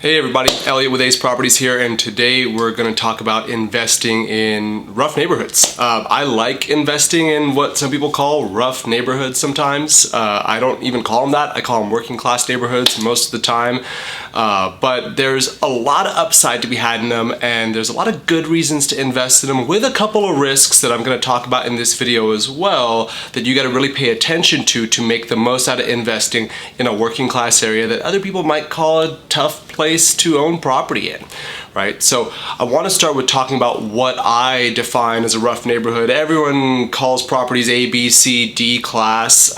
Hey everybody, Elliot with Ace Properties here, and today we're going to talk about investing in rough neighborhoods. I like investing in what some people call rough neighborhoods sometimes. I don't even call them that. I call them working class neighborhoods most of the time. But there's a lot of upside to be had in them, and there's a lot of good reasons to invest in them, with a couple of risks that I'm going to talk about in this video as well that you got to really pay attention to make the most out of investing in a working class area that other people might call a tough place to own property in, right? So I want to start with talking about what I define as a rough neighborhood. Everyone calls properties A, B, C, D class.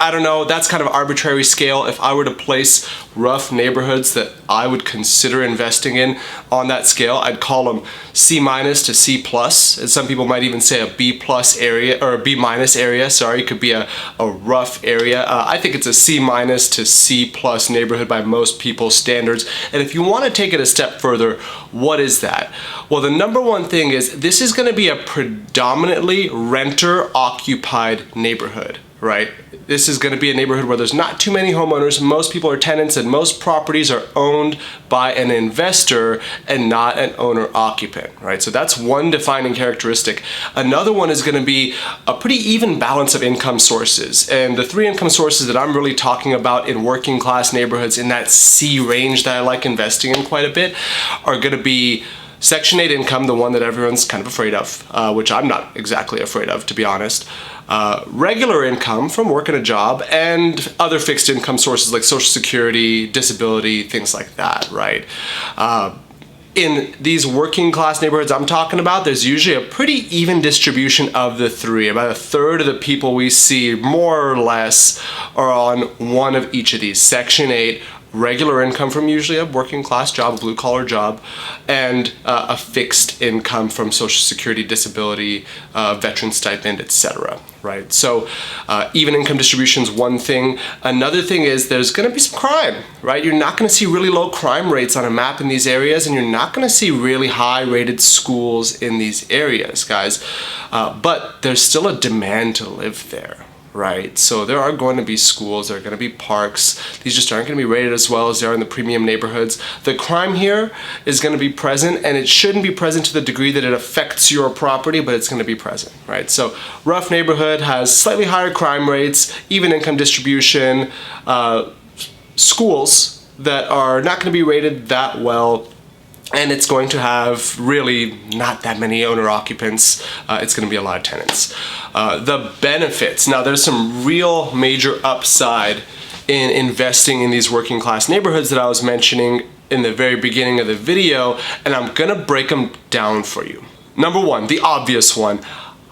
I don't know, that's kind of an arbitrary scale. If I were to place rough neighborhoods that I would consider investing in on that scale, I'd call them C- to C+, and some people might even say a B+ area, or a B- area, sorry, could be a rough area. I think it's a C- to C+ neighborhood by most people's standards. And if you want to take it a step further, what is that? Well, the number one thing is this is going to be a predominantly renter-occupied neighborhood. Right? This is going to be a neighborhood where there's not too many homeowners. Most people are tenants, and most properties are owned by an investor and not an owner-occupant, right? So that's one defining characteristic. Another one is going to be a pretty even balance of income sources. And the three income sources that I'm really talking about in working class neighborhoods in that C range that I like investing in quite a bit are going to be Section 8 income, the one that everyone's kind of afraid of, which I'm not exactly afraid of, to be honest. Regular income from working a job, and other fixed income sources like Social Security, disability, things like that, right? In these working class neighborhoods I'm talking about, there's usually a pretty even distribution of the three. About a third of the people we see, more or less, are on one of each of these. Section 8, regular income from usually a working class job, a blue collar job, and a fixed income from Social Security, disability, veteran stipend, etc. Right? So even income distribution is one thing. Another thing is there's going to be some crime, right? You're not going to see really low crime rates on a map in these areas, and you're not going to see really high rated schools in these areas, guys. But there's still a demand to live there. Right, so there are going to be schools, there are going to be parks. These just aren't going to be rated as well as they are in the premium neighborhoods. The crime here is going to be present, and it shouldn't be present to the degree that it affects your property, but it's going to be present, right? So rough neighborhood has slightly higher crime rates, even income distribution, schools that are not going to be rated that well, and it's going to have really not that many owner-occupants. It's going to be a lot of tenants. The benefits. Now, there's some real major upside in investing in these working class neighborhoods that I was mentioning in the very beginning of the video, and I'm going to break them down for you. Number one, the obvious one,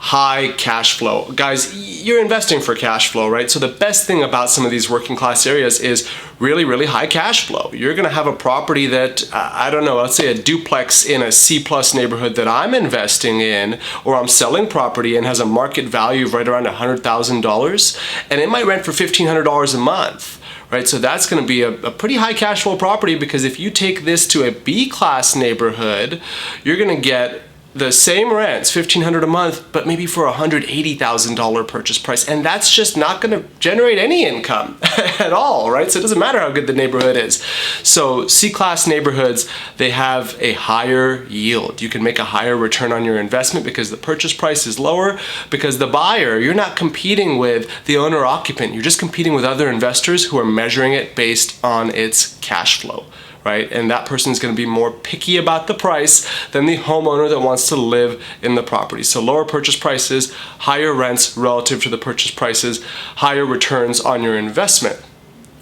high cash flow. Guys, you're investing for cash flow, right? So the best thing about some of these working class areas is really, really high cash flow. You're going to have a property that, I don't know, let's say a duplex in a C+ neighborhood that I'm investing in, or I'm selling property and has a market value of right around $100,000, and it might rent for $1,500 a month. Right, so that's going to be a pretty high cash flow property, because if you take this to a B class neighborhood, you're going to get the same rents, $1,500 a month, but maybe for a $180,000 purchase price, and that's just not going to generate any income at all, right? So it doesn't matter how good the neighborhood is. So C-class neighborhoods, they have a higher yield. You can make a higher return on your investment because the purchase price is lower, because the buyer, you're not competing with the owner-occupant, you're just competing with other investors who are measuring it based on its cash flow. Right? And that person is going to be more picky about the price than the homeowner that wants to live in the property. So lower purchase prices, higher rents relative to the purchase prices, higher returns on your investment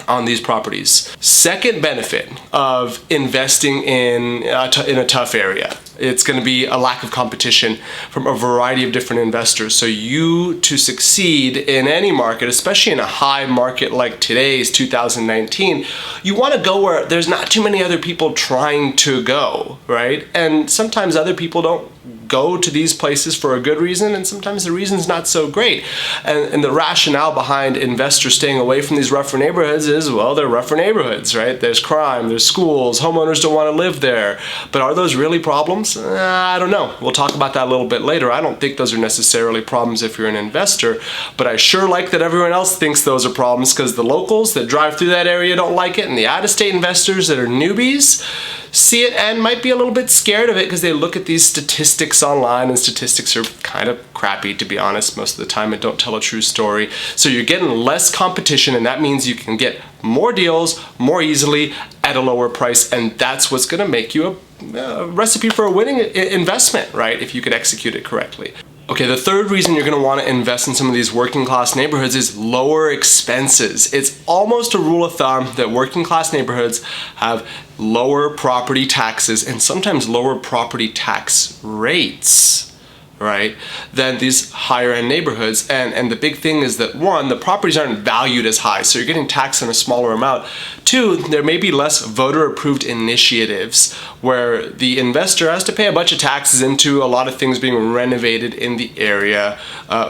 on these properties. Second benefit of investing in a tough area, it's going to be a lack of competition from a variety of different investors. So you, to succeed in any market, especially in a high market like today's 2019, you want to go where there's not too many other people trying to go, right? And sometimes other people don't go to these places for a good reason, and sometimes the reason's not so great. And the rationale behind investors staying away from these rougher neighborhoods is, well, they're rougher neighborhoods, right? There's crime, there's schools, homeowners don't want to live there. But are those really problems? I don't know. We'll talk about that a little bit later. I don't think those are necessarily problems if you're an investor, but I sure like that everyone else thinks those are problems, because the locals that drive through that area don't like it, and the out-of-state investors that are newbies see it and might be a little bit scared of it because they look at these statistics online, and statistics are kind of crappy, to be honest, most of the time, and don't tell a true story. So you're getting less competition, and that means you can get more deals more easily at a lower price, and that's what's going to make you a recipe for a winning investment, right, if you can execute it correctly. Okay, the third reason you're going to want to invest in some of these working class neighborhoods is lower expenses. It's almost a rule of thumb that working class neighborhoods have lower property taxes, and sometimes lower property tax rates, right, than these higher end neighborhoods. And the big thing is that, one, the properties aren't valued as high, so you're getting taxed on a smaller amount. Two, there may be less voter approved initiatives where the investor has to pay a bunch of taxes into a lot of things being renovated in the area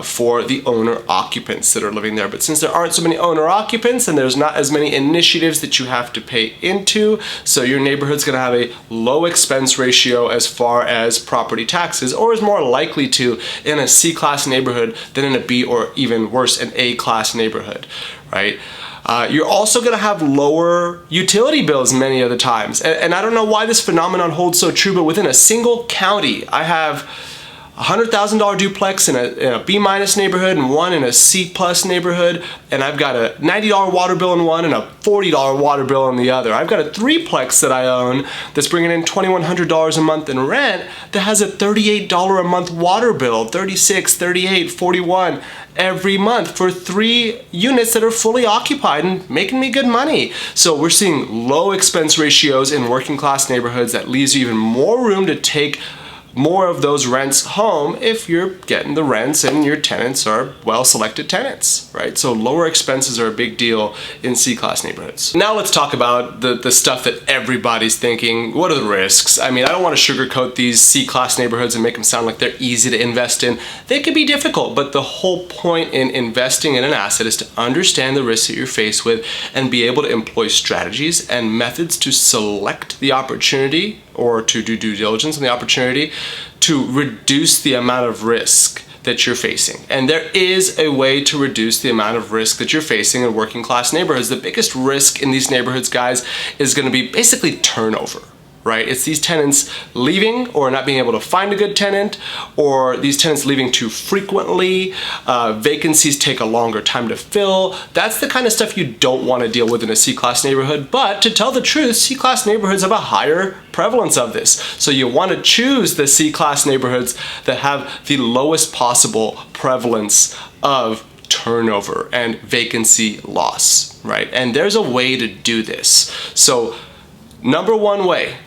for the owner occupants that are living there. But since there aren't so many owner occupants, and there's not as many initiatives that you have to pay into, so your neighborhood's going to have a low expense ratio as far as property taxes, or is more likely to in a C-class neighborhood than in a B, or even worse, an A-class neighborhood, right? You're also going to have lower utility bills many of the times. And I don't know why this phenomenon holds so true, but within a single county, I have a $100,000 duplex in a B- neighborhood and one in a C+ neighborhood, and I've got a $90 water bill in one and a $40 water bill in the other. I've got a threeplex that I own that's bringing in $2,100 a month in rent that has a $38 a month water bill, $36, $38, $41 every month for 3 units that are fully occupied and making me good money. So we're seeing low expense ratios in working class neighborhoods. That leaves you even more room to take more of those rents home if you're getting the rents and your tenants are well-selected tenants, right? So lower expenses are a big deal in C-class neighborhoods. Now let's talk about the stuff that everybody's thinking. What are the risks? I mean, I don't want to sugarcoat these C-class neighborhoods and make them sound like they're easy to invest in. They can be difficult, but the whole point in investing in an asset is to understand the risks that you're faced with and be able to employ strategies and methods to select the opportunity, or to do due diligence on the opportunity, to reduce the amount of risk that you're facing. And there is a way to reduce the amount of risk that you're facing in working class neighborhoods. The biggest risk in these neighborhoods, guys, is going to be basically turnover. Right? It's these tenants leaving or not being able to find a good tenant, or these tenants leaving too frequently, vacancies take a longer time to fill. That's the kind of stuff you don't want to deal with in a C-class neighborhood, but to tell the truth, C-class neighborhoods have a higher prevalence of this. So you want to choose the C-class neighborhoods that have the lowest possible prevalence of turnover and vacancy loss, right? And there's a way to do this. So number one way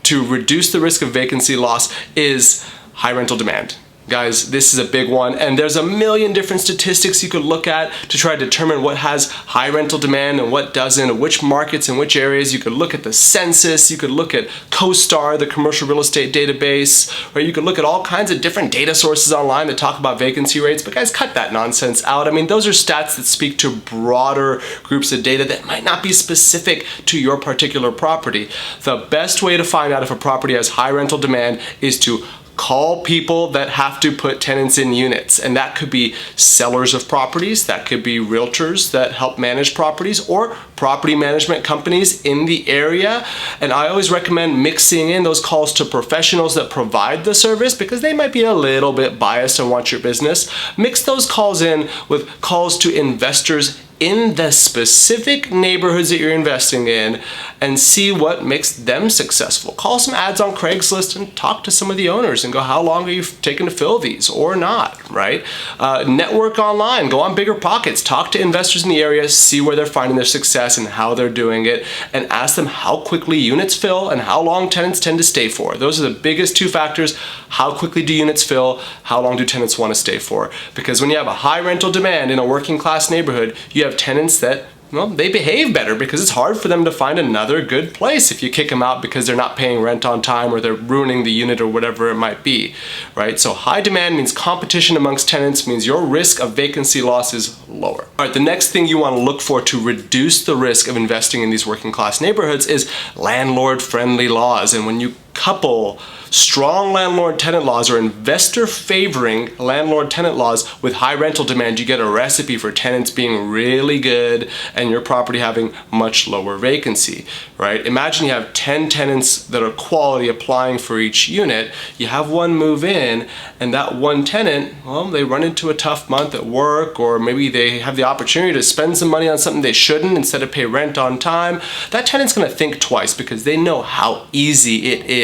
to reduce the risk of vacancy loss is high rental demand. Guys, this is a big one, and there's a million different statistics you could look at to try to determine what has high rental demand and what doesn't, and which markets and which areas. You could look at the census, you could look at CoStar, the commercial real estate database, or you could look at all kinds of different data sources online that talk about vacancy rates, but guys, cut that nonsense out. I mean, those are stats that speak to broader groups of data that might not be specific to your particular property. The best way to find out if a property has high rental demand is to call people that have to put tenants in units, and that could be sellers of properties, that could be realtors that help manage properties, or property management companies in the area. And I always recommend mixing in those calls to professionals that provide the service, because they might be a little bit biased and want your business. Mix those calls in with calls to investors in the specific neighborhoods that you're investing in and see what makes them successful. Call some ads on Craigslist and talk to some of the owners and go, how long are you taking to fill these or not, right? Network online, go on BiggerPockets, talk to investors in the area, see where they're finding their success and how they're doing it, and ask them how quickly units fill and how long tenants tend to stay for. Those are the biggest two factors. How quickly do units fill? How long do tenants want to stay for? Because when you have a high rental demand in a working class neighborhood, you have tenants that well, they behave better because it's hard for them to find another good place if you kick them out because they're not paying rent on time or they're ruining the unit or whatever it might be, right? So high demand means competition amongst tenants, means your risk of vacancy loss is lower. All right, the next thing you want to look for to reduce the risk of investing in these working class neighborhoods is landlord-friendly laws. And when you couple strong landlord-tenant laws or investor-favoring landlord-tenant laws with high rental demand, you get a recipe for tenants being really good and your property having much lower vacancy, right? Imagine you have 10 tenants that are quality applying for each unit. You have one move in and that one tenant, well, they run into a tough month at work, or maybe they have the opportunity to spend some money on something they shouldn't instead of pay rent on time. That tenant's gonna think twice because they know how easy it is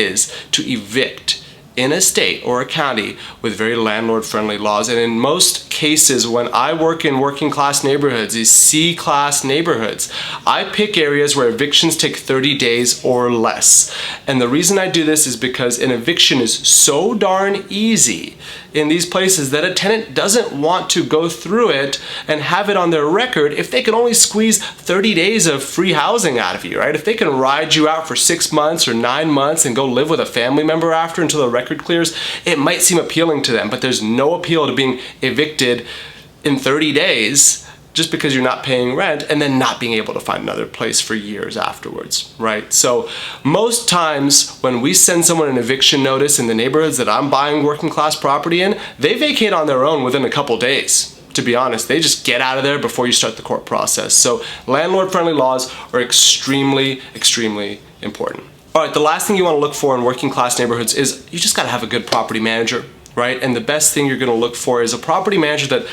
to evict in a state or a county with very landlord-friendly laws. And in most cases, when I work in working class neighborhoods, these C-class neighborhoods, I pick areas where evictions take 30 days or less. And the reason I do this is because an eviction is so darn easy in these places that a tenant doesn't want to go through it and have it on their record if they can only squeeze 30 days of free housing out of you, right? If they can ride you out for 6 months or 9 months and go live with a family member after until the record clears, it might seem appealing to them, but there's no appeal to being evicted in 30 days just because you're not paying rent and then not being able to find another place for years afterwards, right? So most times when we send someone an eviction notice in the neighborhoods that I'm buying working class property in, they vacate on their own within a couple days. To be honest, they just get out of there before you start the court process. So landlord-friendly laws are extremely, extremely important. All right, the last thing you want to look for in working class neighborhoods is you just got to have a good property manager, right? And the best thing you're going to look for is a property manager that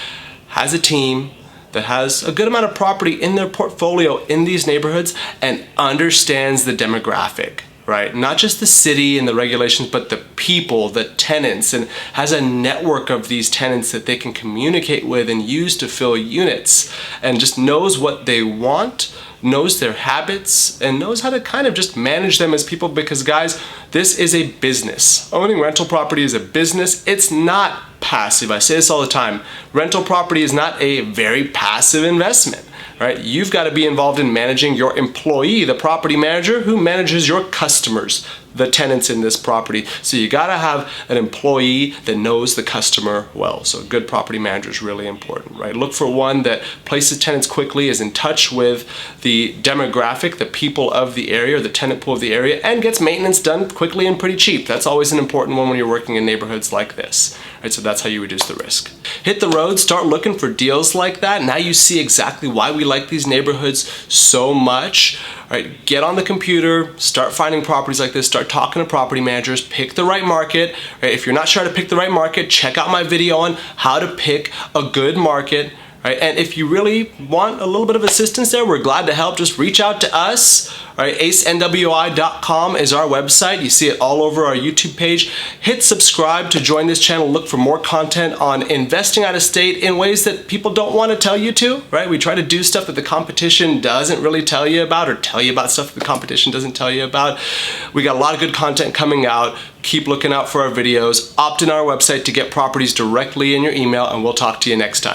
has a team, that has a good amount of property in their portfolio in these neighborhoods and understands the demographic, right? Not just the city and the regulations, but the people, the tenants, and has a network of these tenants that they can communicate with and use to fill units, and just knows what they want, knows their habits, and knows how to kind of just manage them as people, because guys, this is a business. Owning rental property is a business. It's not passive. I say this all the time. Rental property is not a very passive investment, right? You've got to be involved in managing your employee, the property manager who manages your customers, the tenants in this property. So you got to have an employee that knows the customer well. So a good property manager is really important, right? Look for one that places tenants quickly, is in touch with the demographic, the people of the area, or the tenant pool of the area, and gets maintenance done quickly and pretty cheap. That's always an important one when you're working in neighborhoods like this, right? So that's how you reduce the risk. Hit the road, start looking for deals like that. Now you see exactly why we like these neighborhoods so much. All right, get on the computer, start finding properties like this, start talking to property managers, pick the right market. Right? If you're not sure how to pick the right market, check out my video on how to pick a good market. Right? And if you really want a little bit of assistance there, we're glad to help. Just reach out to us. Right? acenwi.com is our website. You see it all over our YouTube page. Hit subscribe to join this channel. Look for more content on investing out of state in ways that people don't want to tell you to. Right? We try to do stuff that the competition doesn't really tell you about, or tell you about stuff that the competition doesn't tell you about. We got a lot of good content coming out. Keep looking out for our videos. Opt in our website to get properties directly in your email, and we'll talk to you next time.